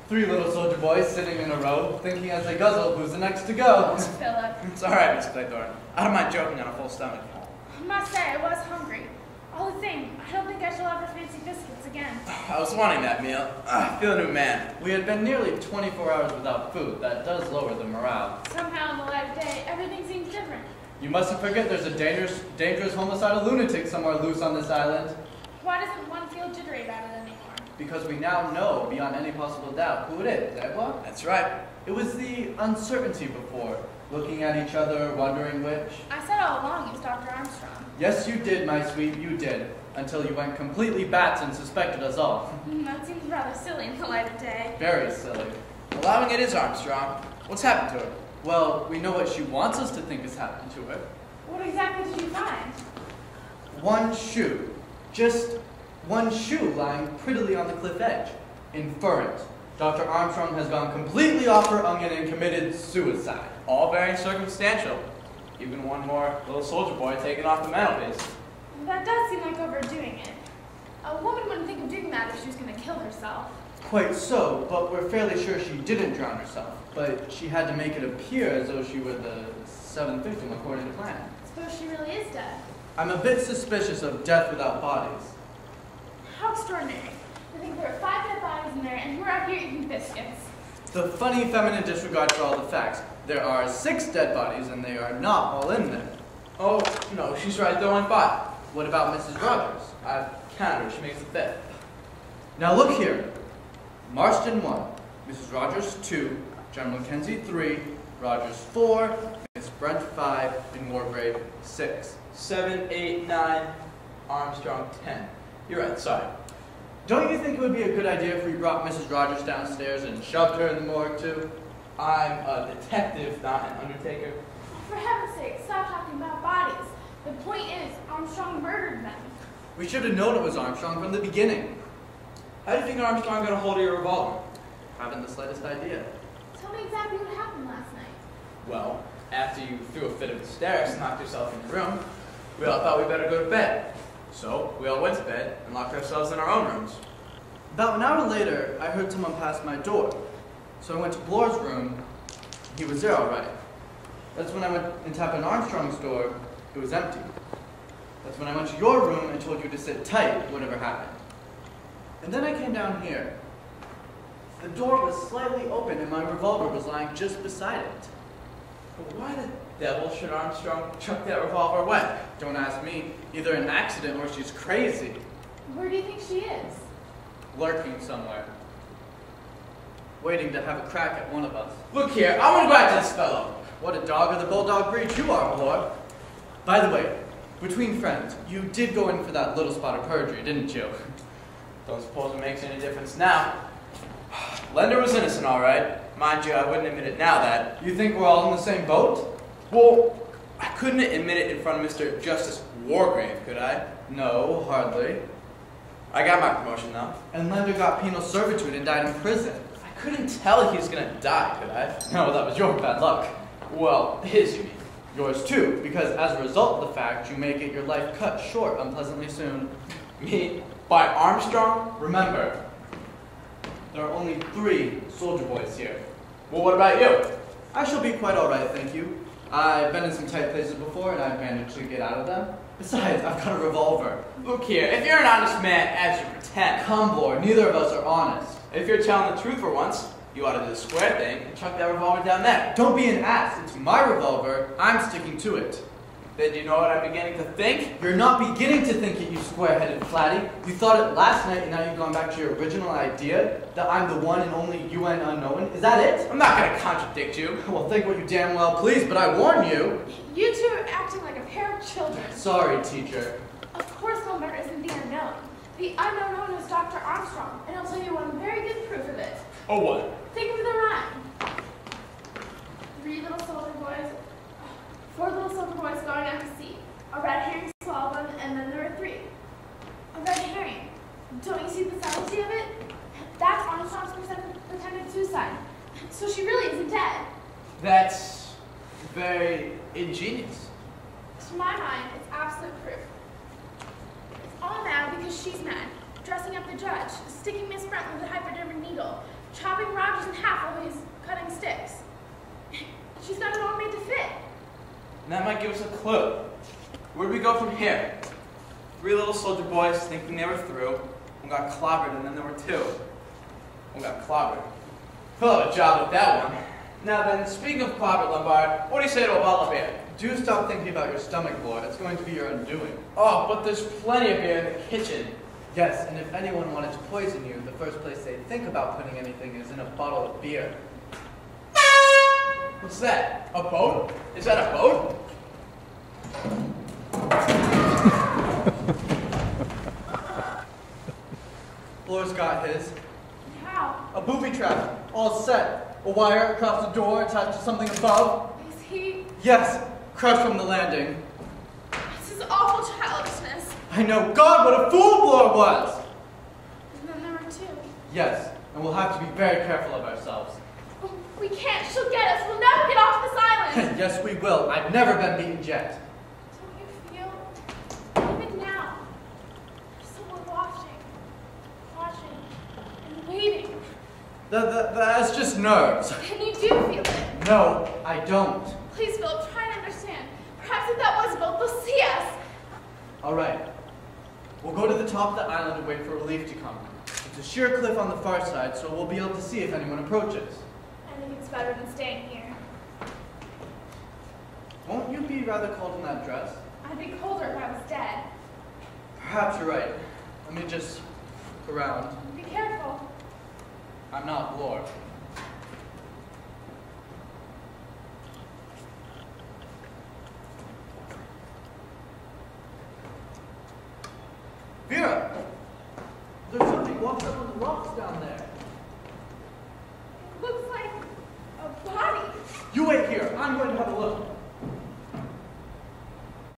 Three little soldier boys sitting in a row, thinking as they guzzle who's the next to go. Oh, Philip. It's all right, Miss Claythorne. I don't mind joking on a full stomach. I must say, I was hungry. All the same, I don't think I shall ever fancy biscuits again. I was wanting that meal. I feel a new man. We had been nearly 24 hours without food. That does lower the morale. Somehow in the light of day, everything seems different. You mustn't forget there's a dangerous homicidal lunatic somewhere loose on this island. Why doesn't one feel jittery about it anymore? Because we now know, beyond any possible doubt, who it is, eh, what? That's right. It was the uncertainty before, looking at each other, wondering which. I said all along it was Dr. Armstrong. Yes, you did, my sweet, you did. Until you went completely bats and suspected us all. That seems rather silly in the light of day. Very silly. Allowing it is Armstrong. What's happened to her? Well, we know what she wants us to think has happened to her. What exactly did you find? One shoe. Just one shoe lying prettily on the cliff edge. Inferent. Dr. Armstrong has gone completely off her onion and committed suicide. All very circumstantial. Even one more little soldier boy taken off the mantelpiece. That does seem like overdoing it. A woman wouldn't think of doing that if she was going to kill herself. Quite so, but we're fairly sure she didn't drown herself. But she had to make it appear as though she were the seventh victim according to plan. Suppose she really is dead. I'm a bit suspicious of death without bodies. How extraordinary. I think there are 5 dead bodies in there, and we're out here eating biscuits. The funny feminine disregard for all the facts. There are 6 dead bodies, and they are not all in there. Oh, no, she's right. There went by. What about Mrs. Rogers? I've counted her. She makes the 5th. Now look here. Marston 1, Mrs. Rogers 2, John Mackenzie 3, Rogers 4, Miss Brent 5, and Wargrave 6. 7, 8, 9, Armstrong 10. You're right, sorry. Don't you think it would be a good idea if we brought Mrs. Rogers downstairs and shoved her in the morgue too? I'm a detective, not an undertaker. For heaven's sake, stop talking about bodies. The point is, Armstrong murdered them. We should have known it was Armstrong from the beginning. How do you think Armstrong got a hold of your revolver? Haven't the slightest idea. Tell me exactly what happened last night. Well, after you threw a fit of hysterics and knocked yourself in your room, we all thought we better go to bed. So, we all went to bed and locked ourselves in our own rooms. About an hour later, I heard someone pass my door. So I went to Bloor's room. He was there all right. That's when I went and tapped on Armstrong's door. It was empty. That's when I went to your room and told you to sit tight, whatever happened. And then I came down here. The door was slightly open and my revolver was lying just beside it. But why the devil should Armstrong chuck that revolver away? Don't ask me. Either an accident or she's crazy. Where do you think she is? Lurking somewhere. Waiting to have a crack at one of us. Look here, I want to go after this fellow. What a dog of the bulldog breed you are, Bloor. By the way, between friends, you did go in for that little spot of perjury, didn't you? Don't suppose it makes any difference now. Lender was innocent, all right. Mind you, I wouldn't admit it now that. You think we're all in the same boat? Well, I couldn't admit it in front of Mr. Justice Wargrave, could I? No, hardly. I got my promotion, though. And Lender got penal servitude and died in prison. I couldn't tell he was going to die, could I? No, that was your bad luck. Well, his, you mean. Yours too, because as a result of the fact, you may get your life cut short unpleasantly soon. Me? By Armstrong? Remember, there are only 3 soldier boys here. Well, what about you? I shall be quite all right, thank you. I've been in some tight places before, and I've managed to get out of them. Besides, I've got a revolver. Look here, if you're an honest man, as you pretend. Come, Bloor, neither of us are honest. If you're telling the truth for once, you ought to do the square thing and chuck that revolver down there. Don't be an ass. It's my revolver. I'm sticking to it. Then you know what I'm beginning to think? You're not beginning to think it, you square-headed flatty. You thought it last night, and now you've gone back to your original idea that I'm the one and only UN unknown. Is that it? I'm not going to contradict you. Well, think what you damn well please, but I warn you. You two are acting like a pair of children. Sorry, teacher. Of course Wilmer isn't the unknown. The unknown known as Dr. Armstrong, and I'll tell you one very good proof of it. Oh, what? Think of the rhyme. 3 little soldier boys, 4 little soldier boys going out to sea. A red herring swallowed one, and then there were 3. A red herring. Don't you see the subtlety of it? That's Armstrong's pretended suicide. So she really isn't dead. That's very ingenious. To my mind, it's absolute proof. It's all mad because she's mad. Dressing up the judge, sticking Miss Brent with a hypodermic needle, chopping Rogers in half while he's cutting sticks. She's got it all made to fit. And that might give us a clue. Where do we go from here? 3 little soldier boys thinking they were through. One got clobbered, and then there were 2. One got clobbered. We'll have a job with that one. Now then, speaking of clobbered, Lombard, what do you say to a bottle of beer? Do stop thinking about your stomach, Lord. It's going to be your undoing. Oh, but there's plenty of beer in the kitchen. Yes, and if anyone wanted to poison you, the first place they think about putting anything is in a bottle of beer. What's that? A boat? Is that a boat? Floor's got his. How? A booby trap, all set. A wire across the door attached to something above. Is he... Yes, crushed from the landing. This is awful childishness. I know, God, what a fool Blore was! And then there were 2. Yes, and we'll have to be very careful of ourselves. Oh, we can't. She'll get us. We'll never get off this island. Yes, we will. I've never been beaten yet. Don't you feel, even now, there's someone watching, and waiting. That's just nerves. And you do feel it. No, I don't. Please, Philip, try and understand. Perhaps if that was a boat, they'll see us. All right. We'll go to the top of the island and wait for relief to come. It's a sheer cliff on the far side, so we'll be able to see if anyone approaches. I think it's better than staying here. Won't you be rather cold in that dress? I'd be colder if I was dead. Perhaps you're right. Let me just look around. Be careful. I'm not Blore. Vera! There's something washed up on the rocks down there. It looks like a body. You wait here. I'm going to have a look.